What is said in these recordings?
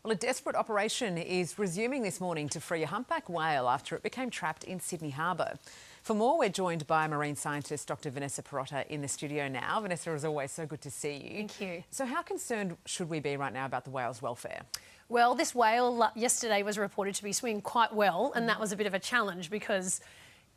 Well, a desperate operation is resuming this morning to free a humpback whale after it became trapped in Sydney Harbour. For more, we're joined by marine scientist Dr. Vanessa Pirotta in the studio now. Vanessa, as always, so good to see you. Thank you. So how concerned should we be right now about the whale's welfare? Well, this whale yesterday was reported to be swimming quite well, and that was a bit of a challenge because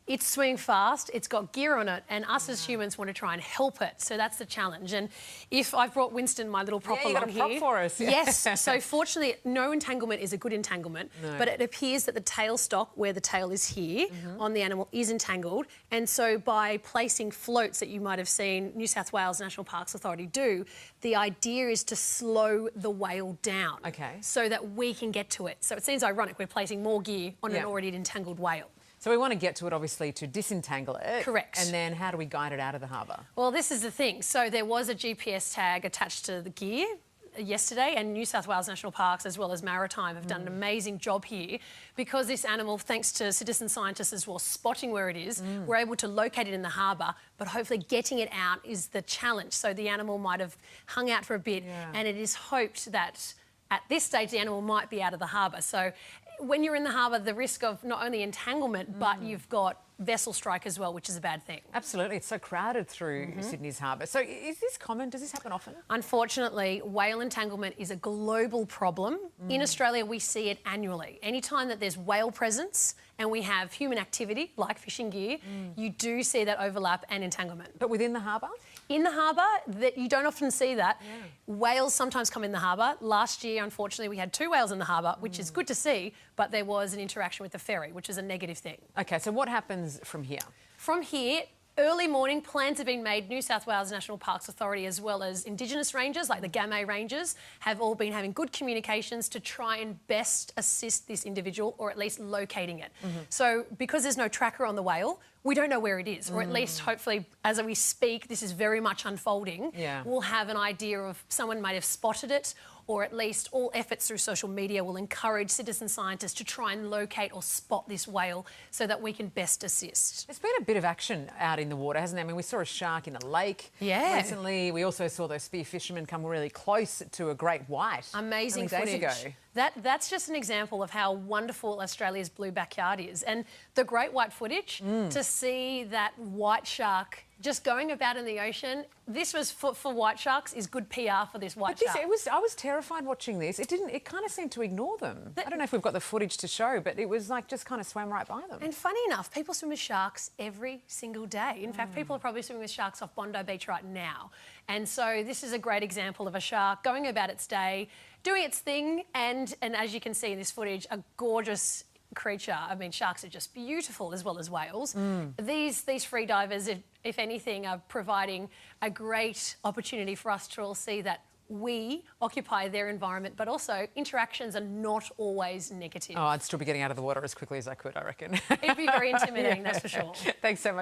it's swimming fast, it's got gear on it, and us as humans want to try and help it. So that's the challenge. And if I've brought Winston, my little prop along you got a prop for us. Yes. So fortunately, no entanglement is a good entanglement, but it appears that the tail stock, where the tail is here on the animal, is entangled. And so by placing floats that you might have seen New South Wales National Parks Authority do, the idea is to slow the whale down, so that we can get to it. So it seems ironic we're placing more gear on an already entangled whale. So we want to get to it, obviously, to disentangle it. Correct. And then how do we guide it out of the harbour? Well, this is the thing. So there was a GPS tag attached to the gear yesterday, and New South Wales National Parks as well as Maritime have done an amazing job here because this animal, thanks to citizen scientists as well spotting where it is, we're able to locate it in the harbour, but hopefully getting it out is the challenge. So the animal might have hung out for a bit and it is hoped that at this stage the animal might be out of the harbour. So when you're in the harbour, the risk of not only entanglement, but you've got vessel strike as well, which is a bad thing. Absolutely. It's so crowded through Sydney's harbour. So is this common? Does this happen often? Unfortunately, whale entanglement is a global problem. In Australia, we see it annually. Anytime that there's whale presence and we have human activity, like fishing gear, you do see that overlap and entanglement. But within the harbour? In the harbour, you don't often see that. Whales sometimes come in the harbour. Last year, unfortunately, we had 2 whales in the harbour, which is good to see, but there was an interaction with the ferry, which is a negative thing. OK, so what happens from here? From here, early morning, plans have been made. New South Wales National Parks Authority as well as Indigenous rangers, like the Gamay Rangers, have all been having good communications to try and best assist this individual, or at least locating it. So because there's no tracker on the whale, we don't know where it is, or at least hopefully as we speak, this is very much unfolding. We'll have an idea of someone might have spotted it, or at least all efforts through social media will encourage citizen scientists to try and locate or spot this whale so that we can best assist. There's been a bit of action out in the water, hasn't there? I mean, we saw a shark in a lake recently. We also saw those spear fishermen come really close to a great white. Amazing days footage. ago. That's just an example of how wonderful Australia's blue backyard is. And the great white footage, to see that white shark just going about in the ocean, this was for white sharks is good PR for this white shark. I was terrified watching this. It kind of seemed to ignore them. I don't know if we've got the footage to show, but it was like just kind of swam right by them. And funny enough, people swim with sharks every single day. In fact, people are probably swimming with sharks off Bondi Beach right now. And so this is a great example of a shark going about its day, doing its thing, and as you can see in this footage, a gorgeous creature. I mean, sharks are just beautiful as well as whales. These free divers, if anything, are providing a great opportunity for us to all see that we occupy their environment, but also interactions are not always negative. Oh, I'd still be getting out of the water as quickly as I could, I reckon. It'd be very intimidating, that's for sure. Thanks so much.